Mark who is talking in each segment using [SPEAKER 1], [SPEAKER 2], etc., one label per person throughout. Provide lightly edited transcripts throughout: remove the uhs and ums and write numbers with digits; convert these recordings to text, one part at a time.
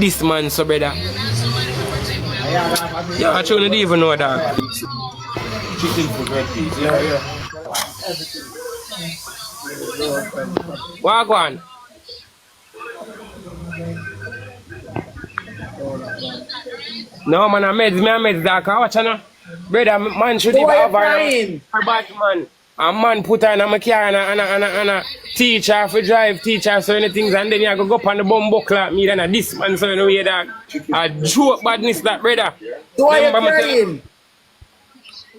[SPEAKER 1] this man, so brother. Yeah, I don't even know that.
[SPEAKER 2] Chicken for bread, please. Yeah.
[SPEAKER 1] Wagwan. No man, I'm meds dark. Watch now. Brother, man should even have a bad man. A man put her in a car and a teacher for drive, teacher so many things, and then you go up on the bum buckler me then this man so you know that a joke badness that brother.
[SPEAKER 3] So why you crying?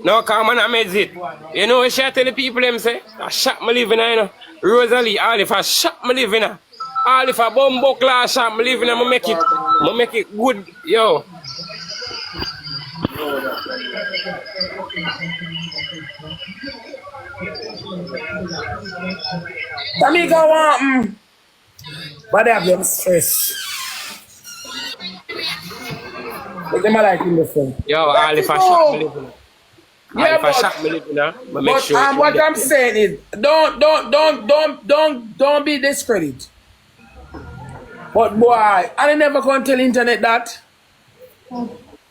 [SPEAKER 1] No, come on, I made it. You know what she tell the people them say? I shot my living, you know. Rosealee, all if I shot my living, all if I bomb buckler shot my living, I make it good, yo.
[SPEAKER 3] Amiga want but they have them stress. But them are like in the phone.
[SPEAKER 1] Yo, all if I shot my living.
[SPEAKER 3] Yeah,
[SPEAKER 1] if I shot my living, but make sure.
[SPEAKER 3] What I'm saying is, don't be discredit. But boy, I never gonna tell internet that.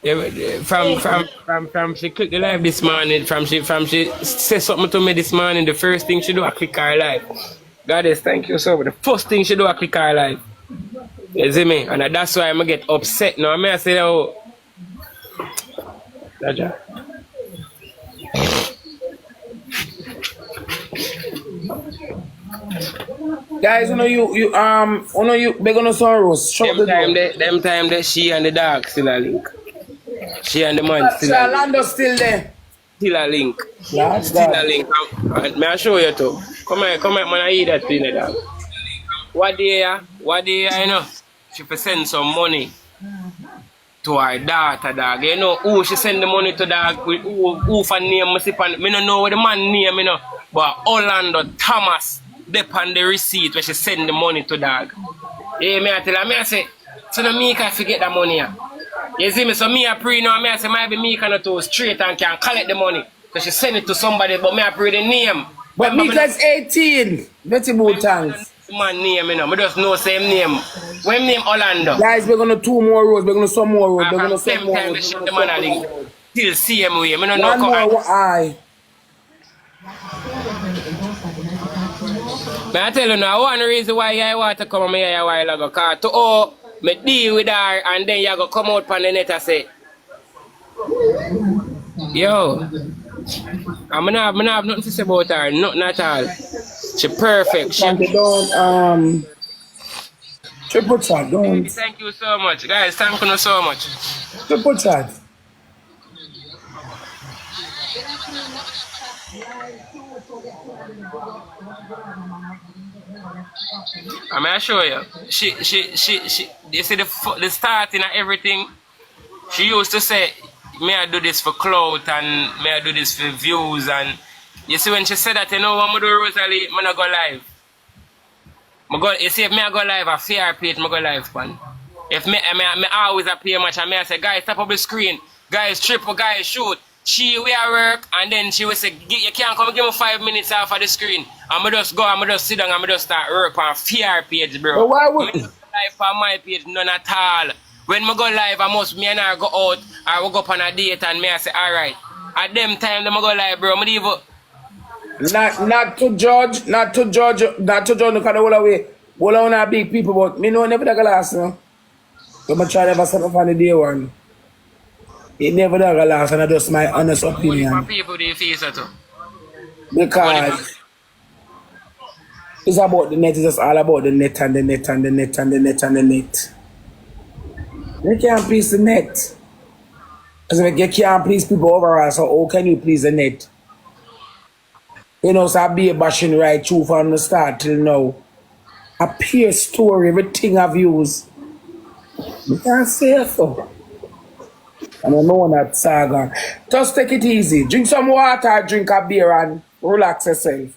[SPEAKER 1] Yeah, from she click the live this morning, from she say something to me this morning, the first thing she do I click her live. Goddess, thank you so much. The first thing she do I click her live. You see me? And that's why I get upset now. I say, oh,
[SPEAKER 3] guys, you they're gonna sorrows.
[SPEAKER 1] Them time that she and the dog still a link. She and the man still a link.
[SPEAKER 3] Lando still there.
[SPEAKER 1] Still a link.
[SPEAKER 3] Yeah,
[SPEAKER 1] still a link. May I show you too? Come here, man, I eat that thing, dog. What day, you know? She for send some money to her daughter, dog. You know who she send the money to, dog? Who for name? I don't know what the man name, you know. But Orlando Thomas, they on the receipt where she send the money to, dog. Hey, me I tell her, I say, so no me can forget that money. You see me? So me I pray now, I say, maybe me can go straight and can collect the money. So she send it to somebody, but me I pray the name.
[SPEAKER 3] But Mika's 18. Betty Bootans.
[SPEAKER 1] Man name, you know. I just know same name. When name Orlando.
[SPEAKER 3] Guys, we're gonna 2 more roads. We're gonna some more roads. We're gonna some more roads.
[SPEAKER 1] The man I link. Still same way. I don't know.
[SPEAKER 3] One more eye.
[SPEAKER 1] But I tell you now, one reason why I want to come here a while ago, because to me deal with her and then you go come out on the net and say, yo, I have nothing to say about her, nothing at all. She perfect.
[SPEAKER 3] Triple chat, don't.
[SPEAKER 1] Thank you so much, guys. Thank you so much.
[SPEAKER 3] Triple chat.
[SPEAKER 1] I'm gonna show you. She you see the starting and everything. She used to say, may I do this for clout and may I do this for views, and you see when she said that, you know what I'm do, Rosealee, I'm not go live. You see if me I go live a fair page, I go live, man. If me always appear much and me I say, guys, tap up the screen, guys triple, guys shoot. She will work and then she will say, you can't come give me 5 minutes off of the screen. I'm just go, I'm just sit down, I'm just start work on fair page, bro.
[SPEAKER 3] But why would
[SPEAKER 1] I live on my page, none at all. When I go live, I must me and I go out, I will go up on a date and me I say, alright. At them time, them I go live, bro.
[SPEAKER 3] Not to judge, not to judge because all away. All on our big people, but me know never that last, no. I'm going to try to have something on the day one. It never that last, and that's my honest opinion.
[SPEAKER 1] What people do you feel so too?
[SPEAKER 3] Because it's about the net, it's just all about the net and the net and the net and the net and the net. You can't please the net. Because if you can't please people overall, so how can you please the net? You know, so I be a bashing right through from the start till now. A pure story, everything I've used. You can't say so. And I know that saga. Just take it easy. Drink some water, drink a beer and relax yourself.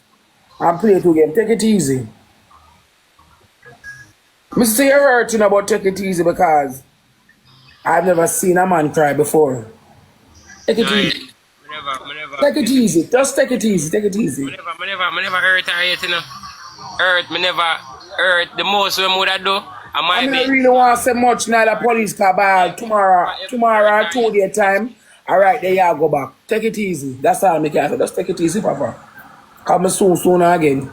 [SPEAKER 3] And play 2 games. Take it easy. I say you're hurting about take it easy because I've never seen a man cry before. Take it easy. Take it easy. Just take it easy. Take it easy.
[SPEAKER 1] I never hurt her yet, you know. Me never hurt. The most we would do, I
[SPEAKER 3] I
[SPEAKER 1] might
[SPEAKER 3] mean, I
[SPEAKER 1] be.
[SPEAKER 3] really want to say much now. The police car tomorrow, 2 day time. All right, there you go back. Take it easy. That's all I can say. Just take it easy, Papa. Come soon again.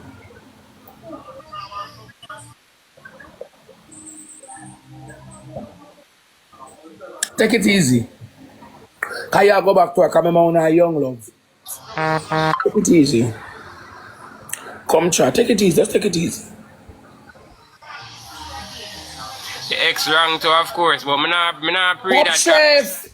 [SPEAKER 3] Take it easy. Can you go back to work? I'm on a young love. Take it easy. Come try. Take it easy. Just take it easy.
[SPEAKER 1] The X wrong too, of course, but me not pre
[SPEAKER 3] Up,
[SPEAKER 1] that.
[SPEAKER 3] chef.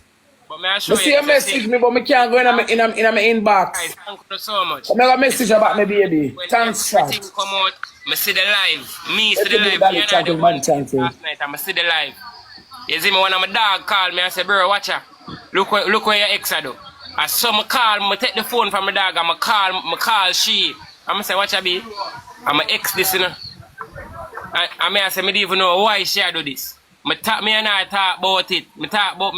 [SPEAKER 1] But may I show
[SPEAKER 3] Me
[SPEAKER 1] you,
[SPEAKER 3] see a
[SPEAKER 1] just
[SPEAKER 3] message me, but me can't go in my inbox.
[SPEAKER 1] guys, thank you so much.
[SPEAKER 3] I got a
[SPEAKER 1] You see,
[SPEAKER 3] message about me, baby.
[SPEAKER 1] when
[SPEAKER 3] Thanks,
[SPEAKER 1] everything
[SPEAKER 3] chat.
[SPEAKER 1] come out, me see the live. Me see
[SPEAKER 3] Let
[SPEAKER 1] the
[SPEAKER 3] me do
[SPEAKER 1] live.
[SPEAKER 3] that.
[SPEAKER 1] Me and I
[SPEAKER 3] Thank
[SPEAKER 1] the
[SPEAKER 3] you,
[SPEAKER 1] one
[SPEAKER 3] man. Thank you.
[SPEAKER 1] last night, and me see the live. You see me, one of my dog call me and say, bro, watch out. Look where your ex are do. I saw me call, me take the phone from my dog and me call she. And me say, watch out, be. And my ex this, you know. And I say, me don't even know why she do this. Me and I talk about it. Me talk about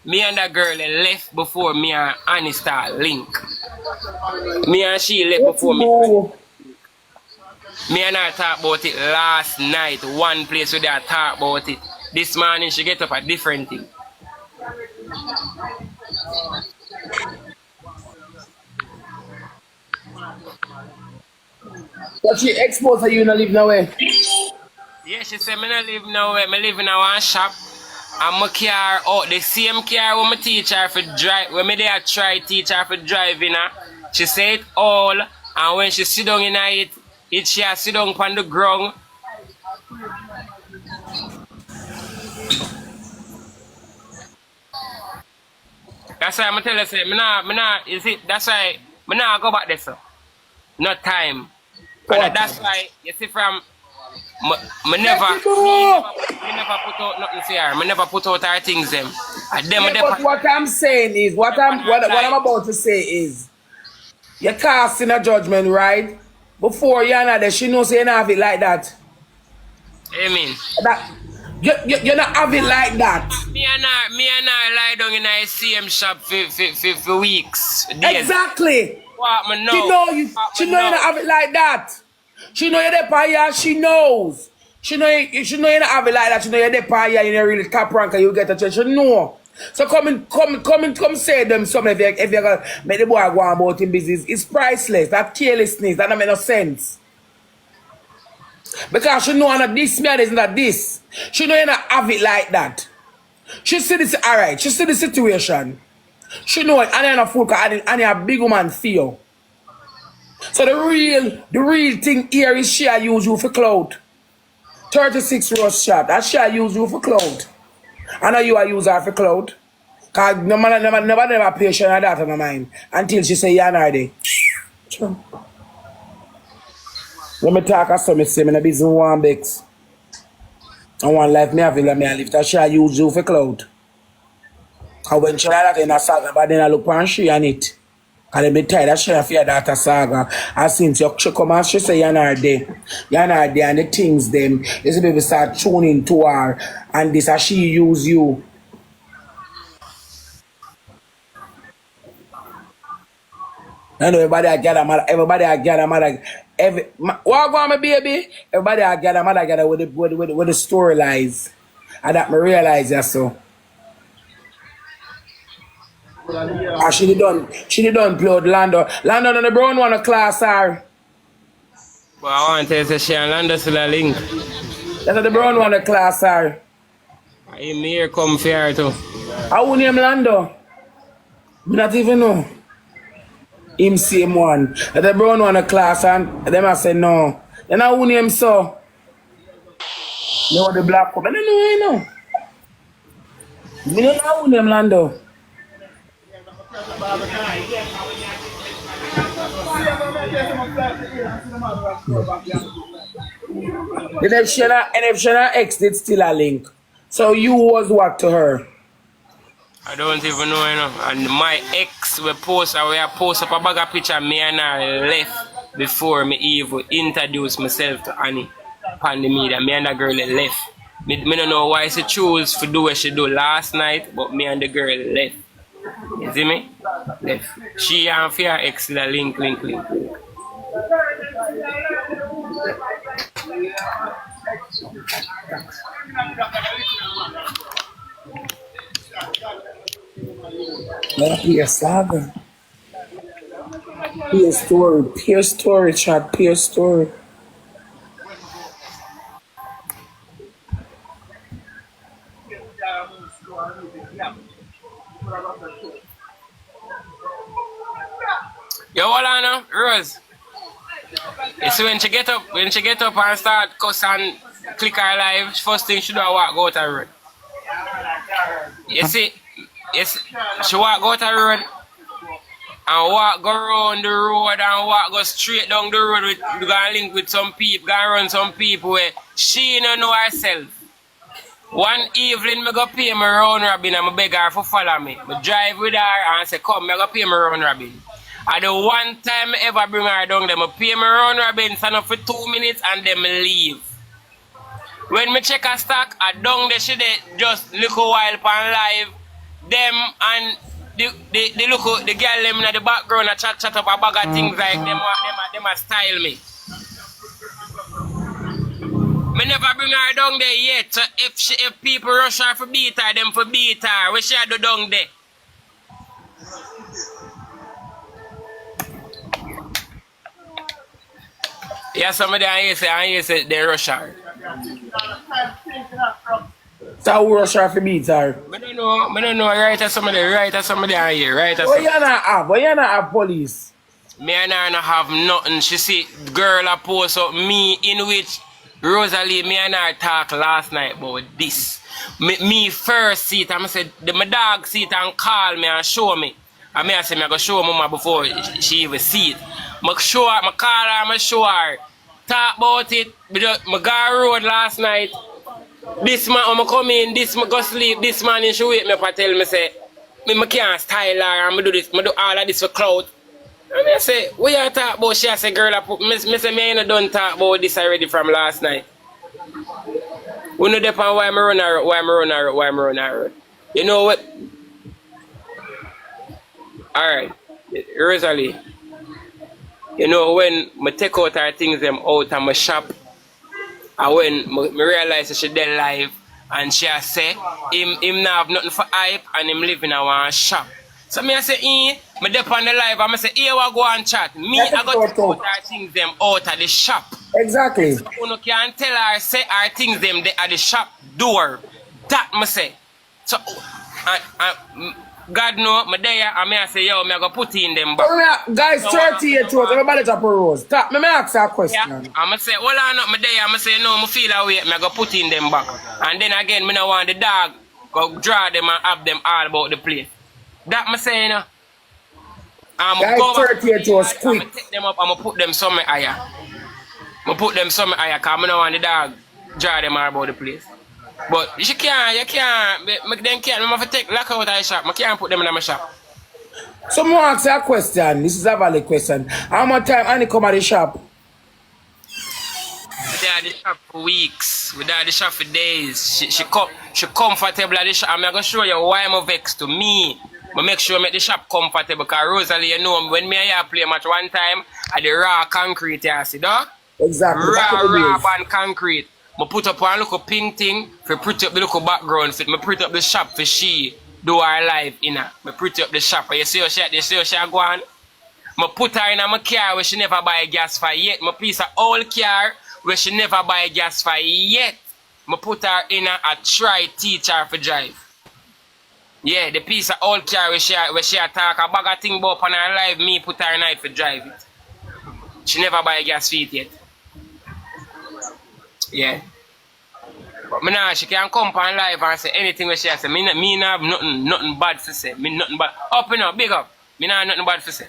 [SPEAKER 1] me and that girl left before me and Annie start link. Me and she left
[SPEAKER 3] What's
[SPEAKER 1] before me.
[SPEAKER 3] more?
[SPEAKER 1] Me and I talk about it last night. One place where they talk about it. This morning she get up a different thing.
[SPEAKER 3] But she exposed her, you not live nowhere.
[SPEAKER 1] Yeah, she said me not live nowhere. Me live in a one shop. And my car out the same car when me teach her for drive. When me there try teach her for driving her. She say it all. And when she sit down in it she a sit down on the ground. That's why I tell her say, me nah, you see, that's why me nah go back there, sir. No time. And that's why you see from me never put out nothing for her. Me never put out her things them. And them
[SPEAKER 3] Yeah, but what I'm saying is, what I'm about to say is, you're casting a judgment, right? Before you're not there, she knows you don't have it like that.
[SPEAKER 1] Amen.
[SPEAKER 3] That you not have it like that.
[SPEAKER 1] Me and I lie down in a same shop for weeks, days.
[SPEAKER 3] Exactly.
[SPEAKER 1] What me know?
[SPEAKER 3] She know you. She know you don't have it like that. She know you're there by here. She knows. She know you don't have it like that. She know you're there by here. You're really top rank and you get a chance. She know. So come say them something if you're gonna make the boy go on about him business. It's priceless. That carelessness. That don't make no sense. Because she know that this man is not this. She know you don't have it like that. She see this, alright, she see the situation. She know it, and you're not fool, and you're a big woman feel. So the real thing here is she use you for clout. 36 roast shot, that she use you for clout. I know you use her for clout. Cause no man never pay she that on my mind. Until she say you're not there. Let me talk as some say, I'm busy with one Bex. And one life me have it, me live that she use you for clout. And when she like that in a saga, but then I look on she and it. And then me tired that she fear that a saga. And since she come and she say you're not there. You're not there and the things them. You see people start tuning to her. And this as she use you. I know everybody I gather mother, what go on my baby? Everybody I gather with the story lies. And that me realize that so. And she did done upload Lando. Lando on the brown one a class her.
[SPEAKER 1] But I want to say she and Lando still a link.
[SPEAKER 3] That's the brown one a class her.
[SPEAKER 1] Him here come for her too.
[SPEAKER 3] How who name Lando? Me not even know. Him same one. That's the brown one a class and them I say no. Then I who name so. No the black one. I don't know. Me don't know who name Lando. And if she not ex did still a link. So you was what to her?
[SPEAKER 1] I don't even know, you know. And my ex we post up a bag of picture me and her left before me even introduce myself to Annie upon the media. Me and the girl left. Me don't know why she choose to do what she do last night, but me and the girl left. You see me? Left. She and her ex the link.
[SPEAKER 3] Yeah, PS7. PS story, chat, PS story.
[SPEAKER 1] Yo, hold on now, Rose. You see when she get up and start cuss and click her live, first thing she do walk go out the road. You see, yes, she walk go out the road and walk go around the road and walk go straight down the road with go and link with some people, go and run some people where she don't know herself. One evening, I go pay my round robin and I beg her for follow me. I drive with her and say, come, I go pay my round robin. And the one time I ever bring her down there, I pay my round robin, stand up for 2 minutes and then I leave. When I check her stock, I down there, she dey just look a while pan live. Them and the girl them in the background I chat up a bag of things like them a style me. Me never bring her down there yet. So if people rush her for beat her, them for beat her. What she do down there? Yeah, somebody I say they rush her.
[SPEAKER 3] So who rush her for beat her?
[SPEAKER 1] I don't know, right as somebody I hear, right as
[SPEAKER 3] What you not have? What you not have police?
[SPEAKER 1] me and her not have nothing. She see girl a post up me in which Rosealee, me and her talk last night about this. Me first see it, I said my dog see it and call me and show me. And me I say me I go show mama before she even see it. I show her, I call her, I show her. Talk about it. I go road last night. This man, when I come in, this man go sleep, this man she wake me up and tell me say, I can't style her and I do this, I do all of this for clout. And I say, what you talk about? She say, girl, I say, me ain't done talk about this already from last night. We know depend why I run her road. You know what? Alright, Rosealee. You know when I take out her things them out of my shop, and when I realize that she dead live, and she say, him not have nothing for hype, and him live in our shop. So me I say, me dep on the live, and I say, here we go and chat. Me, I got to take out her things them out of the shop.
[SPEAKER 3] Exactly.
[SPEAKER 1] So you can tell her, say her things them they at the shop door. That me say. So, God know, me there, and me I say, yo, me I go put in them back.
[SPEAKER 3] Oh, guys, 38 rows, everybody top of rose. Stop, me ask a question.
[SPEAKER 1] Yeah, I'm say, hold on up, me there, I'm say, no, me feel away, me I go put in them back. And then again, me no want the dog go draw them and have them all about the place. That me say, you know.
[SPEAKER 3] Guys,
[SPEAKER 1] go
[SPEAKER 3] 38 rows, quick.
[SPEAKER 1] I'm take them up, I'm put them somewhere higher. I put them somewhere higher, because I don't want the dog draw them all about the place. But you can't, then can't, I have to take lock out of the shop, I can't put them in my shop.
[SPEAKER 3] Someone ask a question, this is a valid question. How much time Annie come at the shop?
[SPEAKER 1] We at the shop for weeks, we at the shop for days. She comfortable at the shop. I'm going to show you why I'm vexed to me. But make sure I make the shop comfortable, because Rosealee, you know, when me and you play match one time, at the raw concrete, you see, dog?
[SPEAKER 3] Exactly.
[SPEAKER 1] Raw and concrete. I put up one little pink thing for pretty up the little background fit. I pretty up the shop for she do her live in her. I pretty up the shop. You see how she go on? I put her in my car where she never buy gas for yet. My piece of old car where she never buy gas for yet. I put her in a try teach her for drive. Yeah, the piece of old car where she talk a bag of thing about on her live, me put her in it for drive it. She never buy gas for it yet. Yeah. But me now she can come on live and say anything where she say. Me not have nothing bad to say. Me nothing bad. Up and up, big up. Me not have nothing bad to say.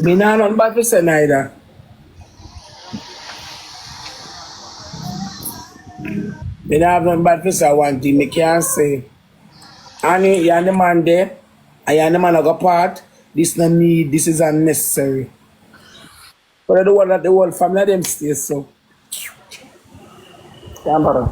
[SPEAKER 3] Me not nothing bad to say neither. Me not have nothing bad to say one thing, me can't say. And you and the man there, and you and the man of a part, this no need, this is unnecessary. But the one that the whole family them stay so. Can't bother.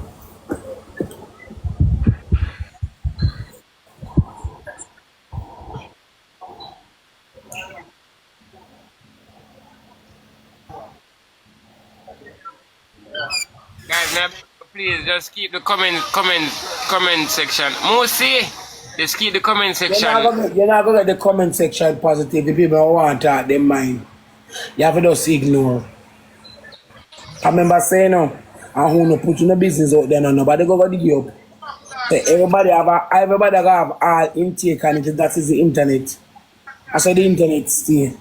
[SPEAKER 1] Please just keep the comment section. Moosey, just keep the comment section.
[SPEAKER 3] You're not gonna get the comment section positive. The people who want to talk their mind. You have to just ignore. I remember saying no, and who no put no business out there, no nobody go dig you up. Everybody have all intake and that is the internet. I said the internet stay.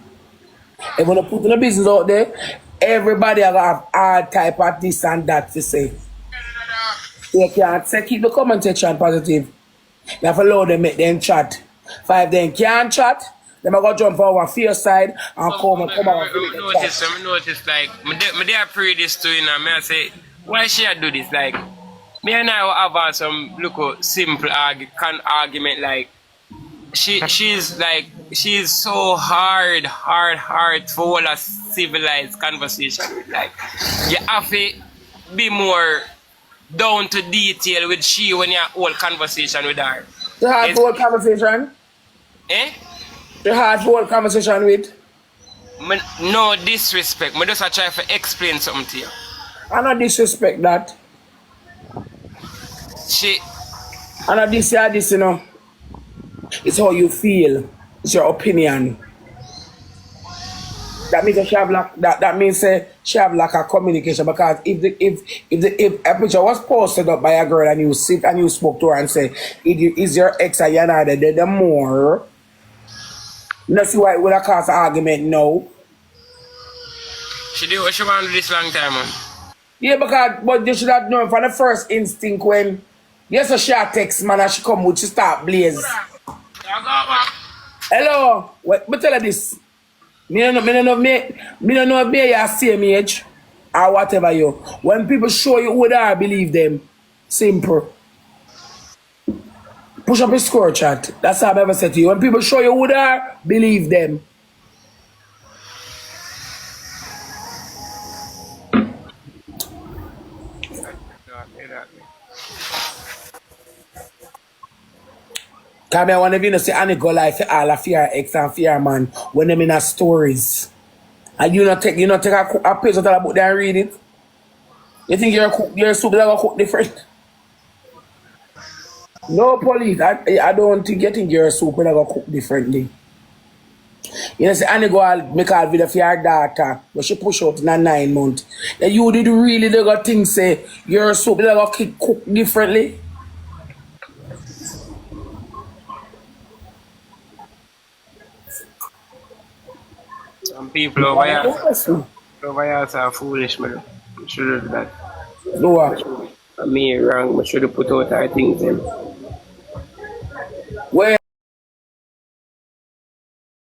[SPEAKER 3] If you put no business out there, everybody have all type of this and that to say. You can't say keep the comment section positive. You have to allow them make them chat. If them can't chat, them are gonna jump over fear side and come out.
[SPEAKER 1] Notice like me dey pray this to you now. Me I say why she a do this like me and I will have some look simple argument like she's so hard for a civilized conversation. Like you have to be more down to detail with she when you have whole conversation with her.
[SPEAKER 3] The hard whole conversation?
[SPEAKER 1] Eh?
[SPEAKER 3] The hard whole conversation with?
[SPEAKER 1] No disrespect. I just try to explain something to you.
[SPEAKER 3] I don't disrespect that. I don't disrespect this, you know. It's how you feel. It's your opinion. That means she have like that means she have like a communication because if a picture was posted up by a girl and you sit and you spoke to her and say, is your ex a yanada the more? You know see why it would have caused an argument now.
[SPEAKER 1] She do what she want to do this long time, man.
[SPEAKER 3] Yeah, but you should have known from the first instinct when yes, she a text man and she come with she start blaze. Hello, wait, me tell her this. Me don't know if me are same age or whatever you. When people show you who they are, believe them. Simple. Push up a score chat. That's how I've ever said to you. When people show you who they are, believe them. Come here, when you say Annie go like all of your ex and fear man when them in a stories. And you not take a page of that book there and read it. You think your soup is gonna cook different? No police. I don't think you think your soup is gonna cook differently. You know say Annie go make a video for your daughter, but she push out in a 9 months. And you did really they got think say your soup is gonna cook differently.
[SPEAKER 1] Some people over here are foolish, man. Should have that.
[SPEAKER 3] No.
[SPEAKER 1] Me wrong, but should have put out our things then.